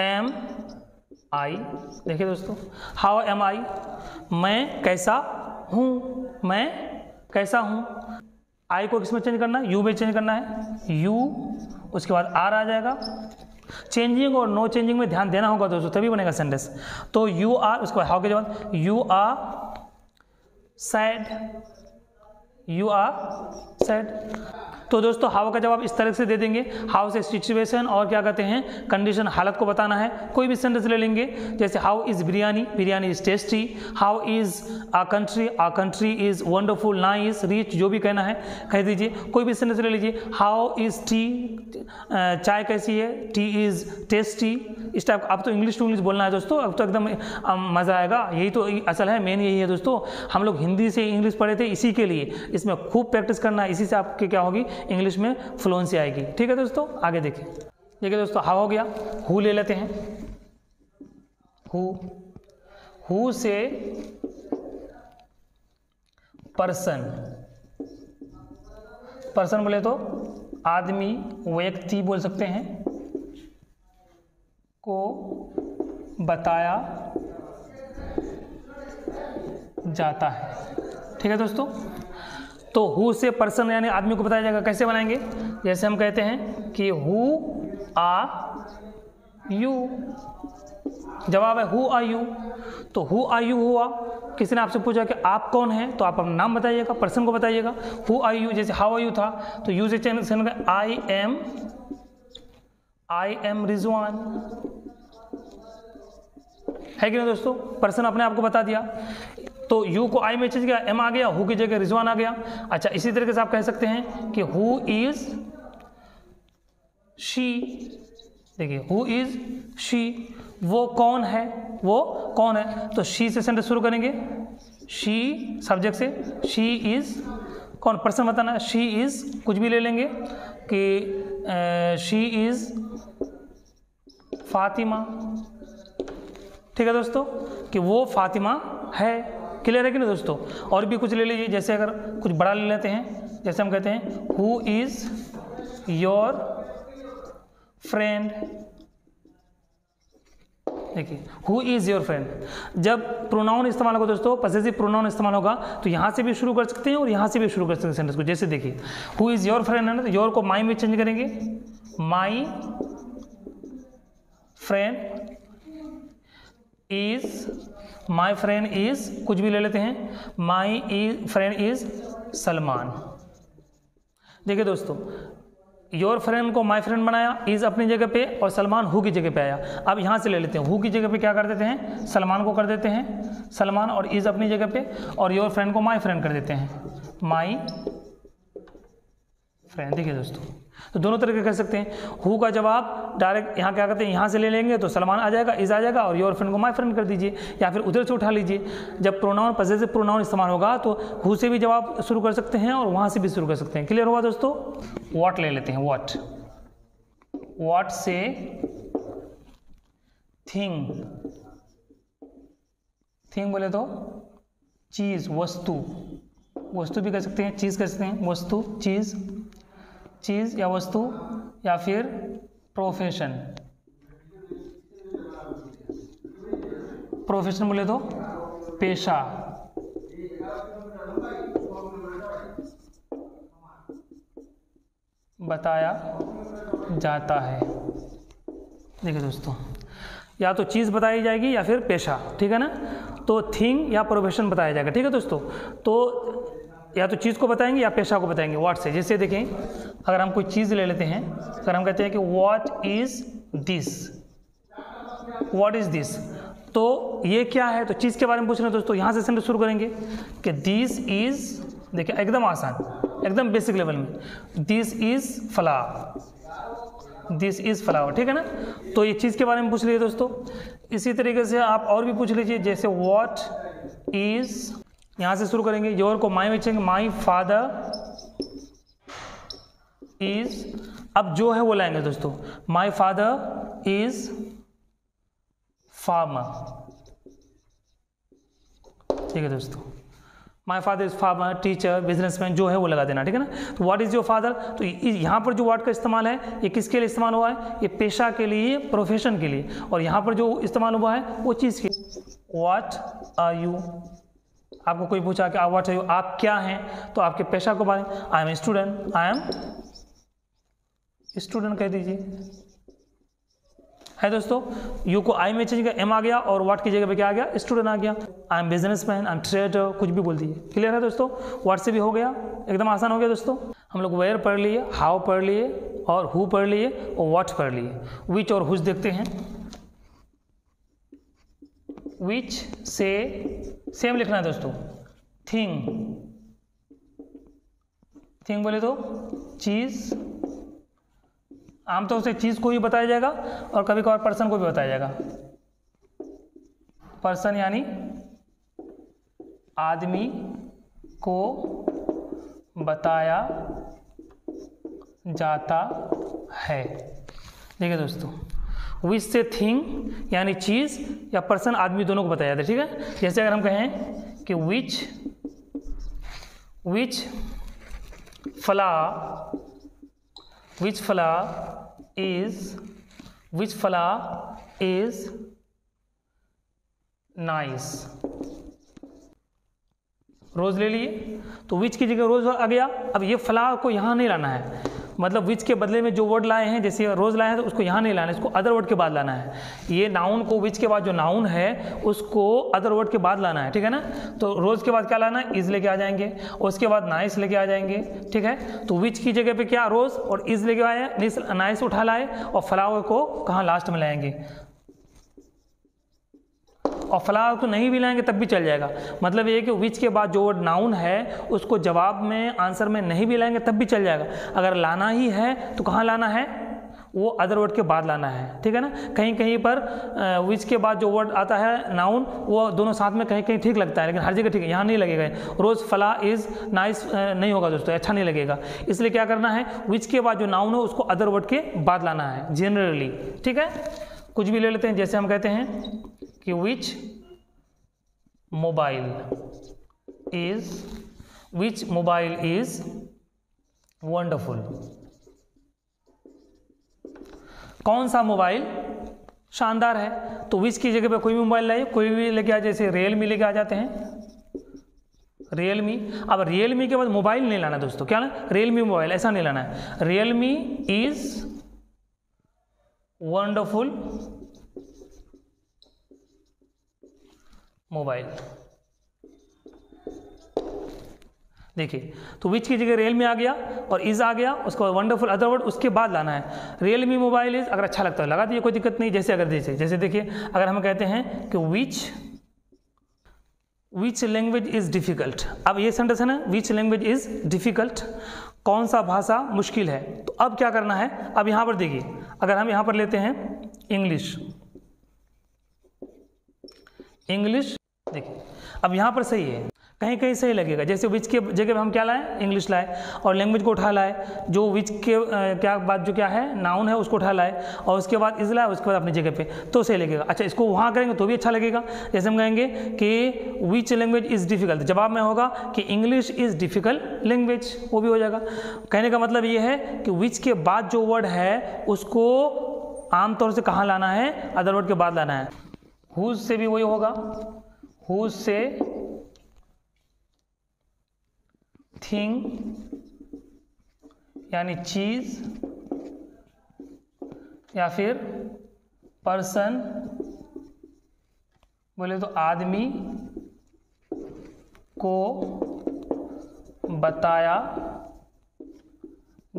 एम आई, देखिए दोस्तों हाउ एम आई, मैं कैसा हूँ, मैं कैसा हूँ। आई को किस में चेंज करना है, यू में चेंज करना है, यू, उसके बाद आर आ जाएगा। चेंजिंग और नो चेंजिंग में ध्यान देना होगा दोस्तों, तभी बनेगा सेंटेंस। तो यू आर, उसके बाद हाउ के जवाब, you are sad, you are sad. तो दोस्तों हाउ का जवाब इस तरह से दे देंगे, हाउ से सिचुएशन और क्या कहते हैं कंडीशन, हालत को बताना है। कोई भी सेंटेंस ले लेंगे, जैसे how is biryani, biryani is tasty, how is a country is wonderful, nice, rich, जो भी कहना है कह दीजिए। कोई भी सेंटेंस ले लीजिए, हाउ इज़ टी, चाय कैसी है, टी इज़ टेस्टी, इस टाइप। अब तो इंग्लिश टू इंग्लिश बोलना है दोस्तों, अब तो एकदम मज़ा आएगा, यही तो असल है, मेन यही है दोस्तों। हम लोग हिंदी से इंग्लिश पढ़े थे इसी के लिए, इसमें खूब प्रैक्टिस करना है, इसी से आपके क्या होगी, इंग्लिश में फ्लुएंसी आएगी। ठीक है दोस्तों, आगे देखिए। देखिए दोस्तों हाउ हो गया, हु ले लेते हैं। हु से पर्सन, पर्सन बोले तो आदमी, व्यक्ति बोल सकते हैं, को बताया जाता है। ठीक है दोस्तों, तो हु से पर्सन यानी आदमी को बताया जाएगा। कैसे बनाएंगे? जैसे हम कहते हैं कि हु आर यू, जवाब है हु आर यू। तो हु आर यू हुआ, किसी ने आपसे पूछा कि आप कौन हैं, तो आप अपना नाम बताइएगा, पर्सन को बताइएगा। हु आर यू, जैसे हाउ आर यू था तो यू से चेंज आई एम रिजवान, है कि नहीं दोस्तों? पर्सन अपने आप को बता दिया, तो यू को आई में चेंज किया, एम आ गया, हु की जगह रिजवान आ गया। अच्छा, इसी तरीके से आप कह सकते हैं कि हु इज शी, देखिए हु इज शी, वो कौन है, वो कौन है, तो शी से सेंटेंस शुरू करेंगे, शी सब्जेक्ट से, शी इज कौन, पर्सन बताना, शी इज कुछ भी ले लेंगे कि शी इज फातिमा। ठीक है दोस्तों, कि वो फातिमा है। क्लियर है कि नहीं दोस्तों? और भी कुछ ले लीजिए, जैसे अगर कुछ बड़ा ले लेते हैं, जैसे हम कहते हैं हु इज योर फ्रेंड। देखिए हु इज योर फ्रेंड, जब प्रोनाउन इस्तेमाल होगा दोस्तों, पॉसेसिव प्रोनाउन इस्तेमाल होगा, तो यहाँ से भी शुरू कर सकते हैं और यहाँ से भी शुरू कर सकते हैं सेंटेंस को। जैसे देखिए हु इज योर फ्रेंड है ना, तो योर को माई में चेंज करेंगे, my friend is, my friend is कुछ भी ले लेते हैं, माई फ्रेंड इज सलमान। देखिए दोस्तों, योर फ्रेंड को माई फ्रेंड बनाया, इज अपनी जगह पे और सलमान हु की जगह पे आया। अब यहाँ से ले लेते हैं, हु की जगह पे क्या कर देते हैं, सलमान को कर देते हैं सलमान, और इज अपनी जगह पे, और योर फ्रेंड को माई फ्रेंड कर देते हैं, माई फ्रेंड। देखिए दोस्तों, तो दोनों तरीके कर सकते हैं। हु का जवाब डायरेक्ट यहाँ क्या करते हैं, यहाँ से ले लेंगे तो सलमान आ जाएगा, इज आ जाएगा, और योर फ्रेंड को माई फ्रेंड कर दीजिए, या फिर उधर से उठा लीजिए। जब प्रोनाउन पॉसेसिव प्रोनाउन इस्तेमाल होगा तो हु से भी जवाब शुरू कर सकते हैं और वहाँ से भी शुरू कर सकते हैं। क्लियर हुआ दोस्तों? व्हाट ले लेते हैं, व्हाट, व्हाट से थिंग, थिंग बोले तो चीज, वस्तु, वस्तु भी कह सकते हैं, चीज कह सकते हैं, वस्तु, चीज, चीज या वस्तु, या फिर प्रोफेशन, प्रोफेशन बोले तो पेशा, बताया जाता है। देखिए दोस्तों, या तो चीज़ बताई जाएगी या फिर पेशा, ठीक है ना, तो थिंग या प्रोफेशन बताया जाएगा। ठीक है दोस्तों, तो या तो चीज़ को बताएंगे या पेशा को बताएंगे व्हाट से। जैसे देखें, अगर हम कोई चीज़ ले लेते हैं, अगर हम कहते हैं कि what is this, what is this, तो ये क्या है, तो चीज़ के बारे में पूछ रहे हैं दोस्तों। यहाँ से सेंटेंस शुरू करेंगे कि दिस इज, देखिए एकदम आसान, एकदम बेसिक लेवल में, this is flower, this is flower, ठीक है ना, तो ये चीज़ के बारे में पूछ लीजिए दोस्तों। इसी तरीके से आप और भी पूछ लीजिए, जैसे व्हाट इज, यहाँ से शुरू करेंगे, योर को माई में चेंगे, माई फादर इज, अब जो है वो लाएंगे दोस्तों, माई फादर इज फार्मर। ठीक है दोस्तों, my father is farmer, teacher, businessman, जो है वो लगा देना। ठीक है ना, तो व्हाट इज योर फादर, तो यहाँ पर जो वर्ड का इस्तेमाल है ये किसके लिए इस्तेमाल हुआ है, ये पेशा के लिए, प्रोफेशन के लिए, और यहाँ पर जो इस्तेमाल हुआ है वो चीज़ के, व्हाट आर यू, आपको कोई पूछा कि व्हाट आर यू, आप क्या हैं, तो आपके पेशा को बारे में, I am student, I am student कह दीजिए, है दोस्तों। यू को आई में चेंज किया, एम आ गया, और व्हाट की जगह पे क्या आ गया, स्टूडेंट आ गया। I am businessman, I am trader, कुछ भी बोल दीजिए। क्लियर है दोस्तों? व्हाट से भी हो गया, एकदम आसान हो गया दोस्तों। हम लोग वेयर पढ़ लिए, हाउ पढ़ लिए, और हु पढ़ लिए, और व्हाट पढ़ लिए। विच और हुज देखते हैं। विच से सेम लिखना है दोस्तों, थिंग, थिंग बोले तो चीज, आमतौर से चीज़ को ही बताया जाएगा और कभी कभार पर्सन को भी बताया जाएगा। पर्सन यानी आदमी को बताया जाता है। देखिए दोस्तों, विच से थिंग यानी चीज़ या पर्सन, आदमी, दोनों को बताया जाता है। ठीक है, जैसे अगर हम कहें कि विच flower is nice, रोज़ ले लिए, तो विच की जगह रोज़ आ गया। अब ये फ्लावर को यहाँ नहीं लाना है, मतलब विच के बदले में जो वर्ड लाए हैं, जैसे रोज़ लाए हैं तो उसको यहाँ नहीं लाना है, इसको अदर वर्ड के बाद लाना है। ये नाउन को विच के बाद जो नाउन है उसको अदर वर्ड के बाद लाना है, ठीक है ना। तो रोज़ के बाद क्या लाना है, इज़ लेके आ जाएंगे, और उसके बाद नाइस लेके आ जाएंगे, ठीक है। तो विच की जगह पे क्या रोज़ और इज़ लेके आए, नाइस उठा लाए, और फ्लावर को कहाँ लास्ट में लाएंगे, और फ्लावर को नहीं भी लाएंगे तब भी चल जाएगा। मतलब ये कि विच के बाद जो वर्ड नाउन है उसको जवाब में, आंसर में नहीं भी लाएंगे तब भी चल जाएगा। अगर लाना ही है तो कहाँ लाना है, वो अदर वर्ड के बाद लाना है, ठीक है ना। कहीं कहीं पर विच के बाद जो वर्ड आता है नाउन, वो दोनों साथ में कहीं कहीं ठीक लगता है, लेकिन हर जगह ठीक है, यहाँ नहीं लगेगा। रोज़, फला, इज़, नाइस नहीं होगा दोस्तों, अच्छा नहीं लगेगा। इसलिए क्या करना है, विच के बाद जो नाउन है उसको अदर वर्ड के बाद लाना है जनरली, ठीक है। कुछ भी ले लेते हैं, जैसे हम कहते हैं कि विच मोबाइल इज वंडरफुल। कौन सा मोबाइल शानदार है, तो विच की जगह पे कोई भी मोबाइल लाइए, कोई भी लेके आ, जैसे रियलमी लेके आ जाते हैं, रियलमी। अब रियलमी के बाद मोबाइल नहीं लाना दोस्तों, क्या ना, रियलमी मोबाइल ऐसा नहीं लाना है। Realme is wonderful mobile. देखिए, तो विच की जगह रियलमी आ गया और इज आ गया, उसके बाद वंडरफुल अदर वर्ड उसके बाद लाना है। रियलमी मोबाइल इज, अगर अच्छा लगता है लगा दीजिए, कोई दिक्कत नहीं। जैसे अगर जैसे देखिए, अगर हम कहते हैं कि विच लैंग्वेज इज डिफिकल्ट, अब ये सेंटेंस है ना, विच लैंग्वेज इज डिफिकल्ट, कौन सा भाषा मुश्किल है। तो अब क्या करना है, अब यहाँ पर देखिए, अगर हम यहाँ पर लेते हैं इंग्लिश, देखिए अब यहाँ पर सही है, कहीं कहीं सही लगेगा। जैसे विच के जगह पे हम क्या लाए, इंग्लिश लाए, और लैंग्वेज को उठा लाए, जो विच के क्या बात जो क्या है नाउन है उसको उठा लाए, और उसके बाद इज लाए, उसके बाद अपनी जगह पे, तो सही लगेगा। अच्छा, इसको वहाँ करेंगे तो भी अच्छा लगेगा। जैसे हम कहेंगे कि विच लैंग्वेज इज़ डिफिकल्ट, जवाब में होगा कि इंग्लिश इज़ डिफिकल्ट लैंग्वेज, वो भी हो जाएगा। कहने का मतलब ये है कि विच के बाद जो वर्ड है उसको आमतौर से कहाँ लाना है, अदर वर्ड के बाद लाना है। हुज से भी वही होगा, हुज से थिंग यानी चीज, या फिर पर्सन बोले तो आदमी को बताया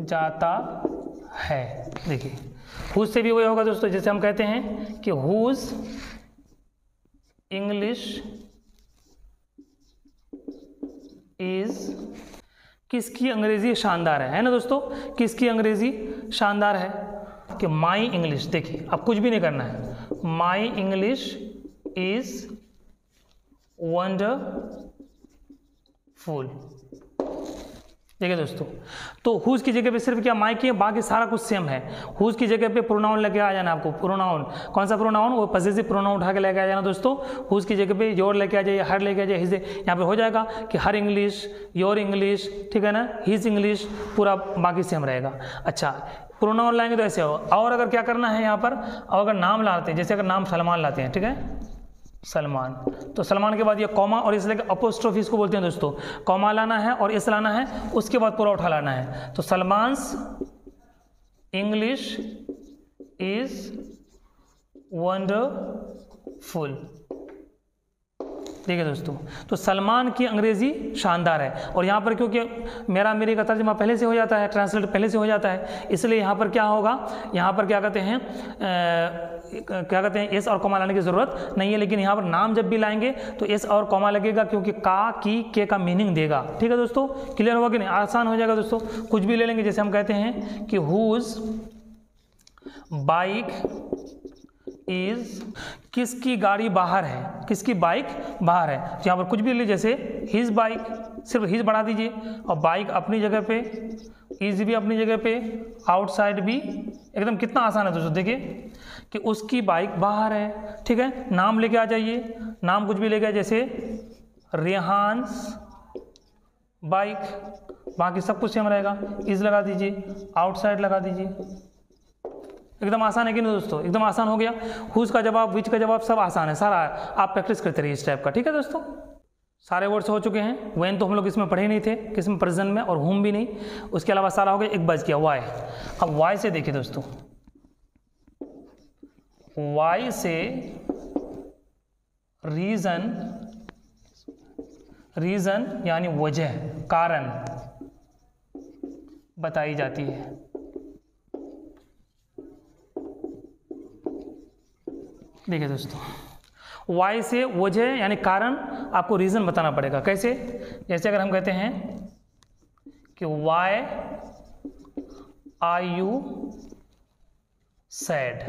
जाता है। देखिए, हुज से भी वही होगा दोस्तों, जैसे हम कहते हैं कि हुज इंग्लिश इज, किसकी अंग्रेजी शानदार है ना दोस्तों, किसकी अंग्रेजी शानदार है, कि माई इंग्लिश। देखिए, अब कुछ भी नहीं करना है, माई इंग्लिश इज वंडरफुल। देखिए दोस्तों, तो हुज की जगह पे सिर्फ क्या माई की है, बाकी सारा कुछ सेम है। हुज की जगह पे प्रोनाउन लेके आ जाना आपको, प्रोनाउन कौन सा प्रोनाउन, वो पॉसेसिव प्रोनाउन उठा के लेके आ जाना दोस्तों। हुज की जगह पे योर लेके आ जाइए, हर लेके आ जाइए, हिज, यहाँ पे हो जाएगा कि हर इंग्लिश, योर इंग्लिश, ठीक है ना, हिज इंग्लिश, पूरा बाकी सेम रहेगा। अच्छा, प्रोनाउन लाएंगे तो ऐसे हो। और अगर क्या करना है यहाँ पर, और अगर नाम लाते हैं, जैसे अगर नाम सलमान लाते हैं, ठीक है, सलमान, तो सलमान के बाद ये कॉमा और इसलिए अपोस्ट्रोफी इसको बोलते हैं दोस्तों, कॉमा लाना है और इस लाना है, उसके बाद पूरा उठा लाना है। तो सलमान्स इंग्लिश इज वंडरफुल। देखिए दोस्तों, तो सलमान की अंग्रेजी शानदार है, और यहाँ पर क्योंकि मेरे का तर्जमा पहले से हो जाता है, ट्रांसलेट पहले से हो जाता है, इसलिए यहाँ पर क्या होगा, यहाँ पर क्या कहते हैं एस और कॉमा लाने की ज़रूरत नहीं है। लेकिन यहाँ पर नाम जब भी लाएंगे तो एस और कॉमा लगेगा, क्योंकि का, की, के का मीनिंग देगा। ठीक है दोस्तों, क्लियर होगा कि नहीं, आसान हो जाएगा दोस्तों। कुछ भी ले लेंगे, जैसे हम कहते हैं कि हुज बाइक इज, किसकी गाड़ी बाहर है, किसकी बाइक बाहर है। तो यहाँ पर कुछ भी ले, जैसे हिज बाइक, सिर्फ हिज बढ़ा दीजिए, और बाइक अपनी जगह पे, इज भी अपनी जगह पे, आउटसाइड भी, एकदम कितना आसान है दोस्तों। देखिए कि उसकी बाइक बाहर है, ठीक है। नाम लेके आ जाइए, नाम कुछ भी लेके आए, जैसे रेहान्स बाइक, बाकी सब कुछ सेम रहेगा, इज लगा दीजिए, आउटसाइड लगा दीजिए, एकदम आसान है कि नहीं दोस्तों, एकदम आसान हो गया। हुज का जवाब, विच का जवाब, सब आसान है, सारा आप प्रैक्टिस करते रहिए इस टाइप का। ठीक है दोस्तों, सारे वर्ड्स हो चुके हैं। वेन तो हम लोग इसमें पढ़े नहीं थे, किसमें, प्रेजेंट में, और हुम भी नहीं। उसके अलावा सारा हो गया, एक बच गया वाई। अब वाई से देखिए दोस्तों, वाई से रीजन यानी वजह, कारण बताई जाती है। देखिए दोस्तों, वाई से वजह यानी कारण, आपको रीजन बताना पड़ेगा। कैसे? जैसे अगर हम कहते हैं कि वाई आर यू सैड।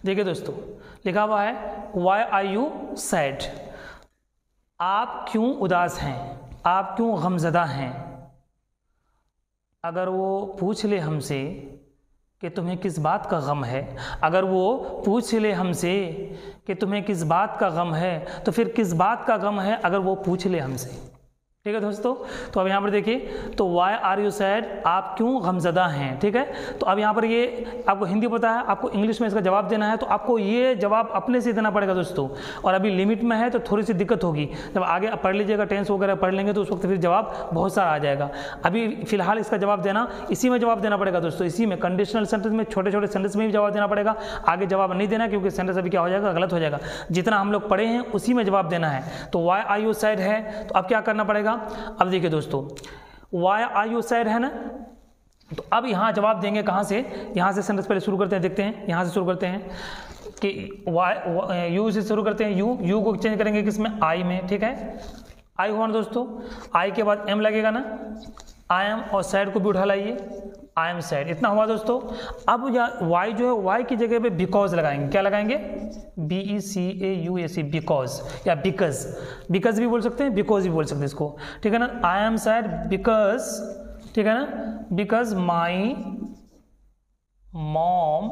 देखिए दोस्तों, लिखा हुआ है वाई आर यू सैड, आप क्यों उदास हैं, आप क्यों गमज़दा हैं। अगर वो पूछ ले हमसे कि तुम्हें किस बात का गम है, अगर वो पूछ ले हमसे कि तुम्हें किस बात का गम है, तो फिर किस बात का गम है अगर वो पूछ ले हमसे। ठीक है दोस्तों, तो अब यहाँ पर देखिए, तो वाई आर यू सैड, आप क्यों गमज़दा हैं। ठीक है, तो अब यहाँ पर ये आपको हिंदी पता है, आपको इंग्लिश में इसका जवाब देना है, तो आपको ये जवाब अपने से देना पड़ेगा दोस्तों। और अभी लिमिट में है तो थोड़ी सी दिक्कत होगी, जब आगे पढ़ लीजिएगा, टेंस वगैरह पढ़ लेंगे तो उस वक्त फिर जवाब बहुत सारा आ जाएगा। अभी फिलहाल इसका जवाब देना, इसी में जवाब देना पड़ेगा दोस्तों, इसी में कंडीशनल सेंटेंस में, छोटे छोटे सेंटेंस में भी जवाब देना पड़ेगा। आगे जवाब नहीं देना, क्योंकि सेंटेंस अभी क्या हो जाएगा, गलत हो जाएगा। जितना हम लोग पढ़े हैं उसी में जवाब देना है। तो वाई आर यू सैड है, तो अब क्या करना पड़ेगा। अब देखिए दोस्तों, वाई आर यू सैड है ना, तो अब यहाँ जवाब देंगे कहाँ से। यहाँ से सेंटेंस पहले शुरू करते हैं, देखते हैं, यहाँ से शुरू करते हैं कि वाई यू से शुरू करते हैं। यू को चेंज करेंगे किसमें, आई में। ठीक है, आई हुआ ना दोस्तों, आई के बाद एम लगेगा ना, आई एम, और सैड को भी उठा लाइए, आई एम सैड, इतना हुआ दोस्तों। अब वाई जो है, वाई की जगह पे बिकॉज लगाएंगे। क्या लगाएंगे, BECAUSE, बिकॉज या बिकॉज, बिकॉज भी बोल सकते हैं, बिकॉज भी बोल सकते हैं इसको। ठीक है ना, आई एम सैड बिकॉज, ठीक है ना, because my mom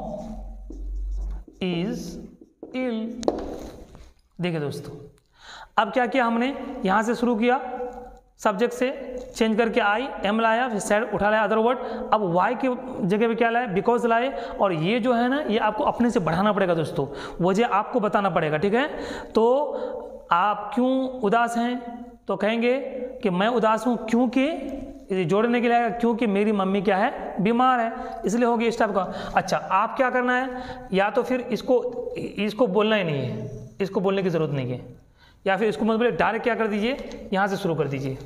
is ill. देखिए दोस्तों, अब क्या किया हमने, यहां से शुरू किया, सब्जेक्ट से चेंज करके आई, एम लाया, फिर सैड उठा लाया, अदर वर्ड। अब वाई के जगह पे क्या लाए, बिकॉज लाए। और ये जो है ना, ये आपको अपने से बढ़ाना पड़ेगा दोस्तों, वजह आपको बताना पड़ेगा। ठीक है, तो आप क्यों उदास हैं, तो कहेंगे कि मैं उदास हूँ क्योंकि, जोड़ने के लिए आएगा, क्योंकि मेरी मम्मी क्या है, बीमार है, इसलिए होगी इस टाइप का। अच्छा, आप क्या करना है, या तो फिर इसको बोलना ही नहीं है, इसको बोलने की ज़रूरत नहीं है, या फिर इसको मतलब डायरेक्ट क्या कर दीजिए, यहाँ से शुरू कर दीजिए,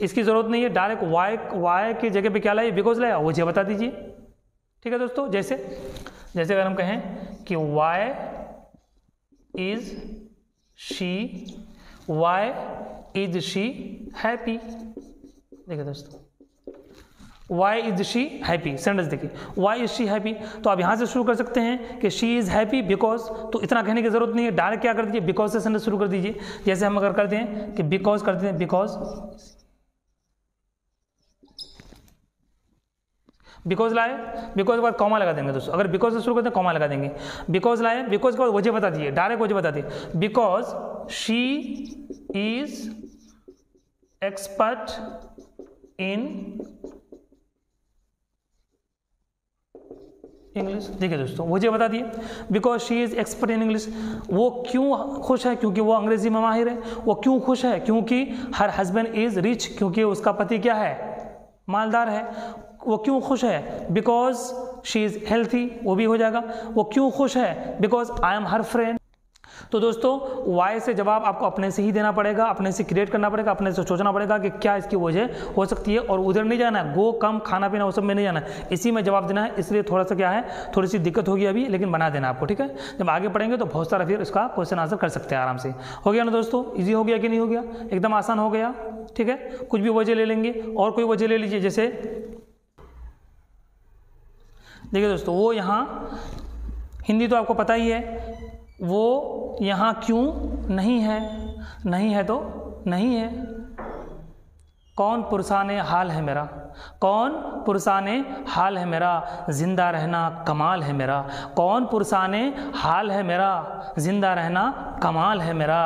इसकी ज़रूरत नहीं है। डायरेक्ट वाई की जगह पे क्या लाइए, बिकॉज लाया, वजह बता दीजिए। ठीक है दोस्तों, जैसे अगर हम कहें कि वाई इज शी हैप्पी। देखिए दोस्तों, why is she happy, sentence देखिए, वाई इज शी हैप्पी। तो आप यहाँ से शुरू कर सकते हैं कि शी इज़ हैप्पी बिकॉज, तो इतना कहने की जरूरत नहीं है, डायरेक्ट क्या कर दीजिए, बिकॉज से सेंटेंस शुरू कर दीजिए। जैसे हम अगर करते हैं कि बिकॉज करते हैं, बिकॉज लाए, बिकॉज के बाद कॉमा लगा देंगे दोस्तों। अगर बिकॉज से शुरू करते हैं कॉमा लगा देंगे, बिकॉज लाए, बिकॉज के बाद वजह बता दीजिए, डायरेक्ट वजह बता दीजिए, because she is expert in English. देखिए दोस्तों, वजह बता दिए, because she is expert in English. वो क्यों खुश है, क्योंकि वो अंग्रेजी में माहिर है। वो क्यों खुश है, क्योंकि हर हस्बैंड इज रिच, क्योंकि उसका पति क्या है, मालदार है। वो क्यों खुश है, बिकॉज शी इज हेल्थी, वो भी हो जाएगा। वो क्यों खुश है, because I am her friend. तो दोस्तों, वाई से जवाब आपको अपने से ही देना पड़ेगा, अपने से क्रिएट करना पड़ेगा, अपने से सोचना पड़ेगा कि क्या इसकी वजह हो सकती है। और उधर नहीं जाना है, गो कम खाना पीना वो सब में नहीं जाना है, इसी में जवाब देना है। इसलिए थोड़ा सा क्या है, थोड़ी सी दिक्कत होगी अभी, लेकिन बना देना आपको। ठीक है, जब आगे पढ़ेंगे तो बहुत सारा फिर इसका क्वेश्चन आंसर कर सकते हैं आराम से। हो गया ना दोस्तों, ईजी हो गया कि नहीं हो गया, एकदम आसान हो गया। ठीक है, कुछ भी वजह ले लेंगे, और कोई वजह ले लीजिए। जैसे देखिए दोस्तों, वो यहाँ, हिंदी तो आपको पता ही है, वो यहाँ क्यों नहीं है, नहीं है तो नहीं है। कौन पुरसाने हाल है मेरा, कौन पुरसाने हाल है मेरा, जिंदा रहना कमाल है मेरा। कौन पुरसाने हाल है मेरा, जिंदा रहना कमाल है मेरा।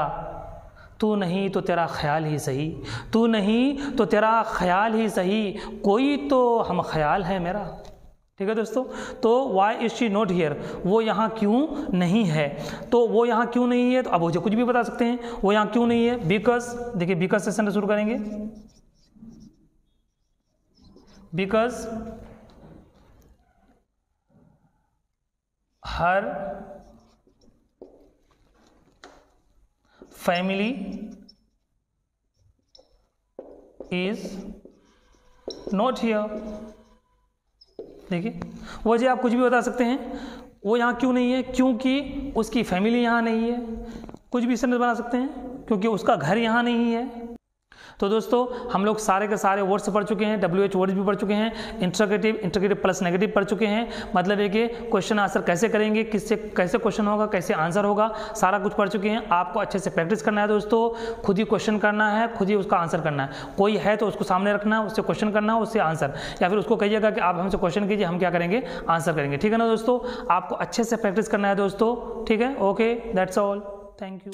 तू नहीं तो तेरा ख्याल ही सही, तू नहीं तो तेरा ख्याल ही सही, कोई तो हम ख्याल है मेरा। ठीक है दोस्तों। तो why is she not here, वो यहाँ क्यों नहीं है। तो वो यहाँ क्यों नहीं है, तो अब मुझे कुछ भी बता सकते हैं, वो यहाँ क्यों नहीं है। बिकॉज, देखिए बिकॉज से सेंटेंस शुरू करेंगे। Because her family is not here. देखिए वो जी आप कुछ भी बता सकते हैं, वो यहाँ क्यों नहीं है, क्योंकि उसकी फैमिली यहाँ नहीं है। कुछ भी सेंटेंस बना सकते हैं, क्योंकि उसका घर यहाँ नहीं है। तो दोस्तों हम लोग सारे के सारे वर्ड्स पढ़ चुके हैं, WH वर्ड्स भी पढ़ चुके हैं, इंट्रोगेटिव, इंट्रोगेटिव प्लस नेगेटिव पढ़ चुके हैं। मतलब है कि क्वेश्चन आंसर कैसे करेंगे, किससे कैसे क्वेश्चन होगा, कैसे आंसर होगा, सारा कुछ पढ़ चुके हैं। आपको अच्छे से प्रैक्टिस करना है दोस्तों, खुद ही क्वेश्चन करना है, खुद ही उसका आंसर करना है। कोई है तो उसको सामने रखना है, उससे क्वेश्चन करना है, उससे आंसर, या फिर उसको कहिएगा कि आप हमसे क्वेश्चन कीजिए, हम क्या करेंगे, आंसर करेंगे। ठीक है ना दोस्तों, आपको अच्छे से प्रैक्टिस करना है दोस्तों। ठीक है, okay, that's all, thank you.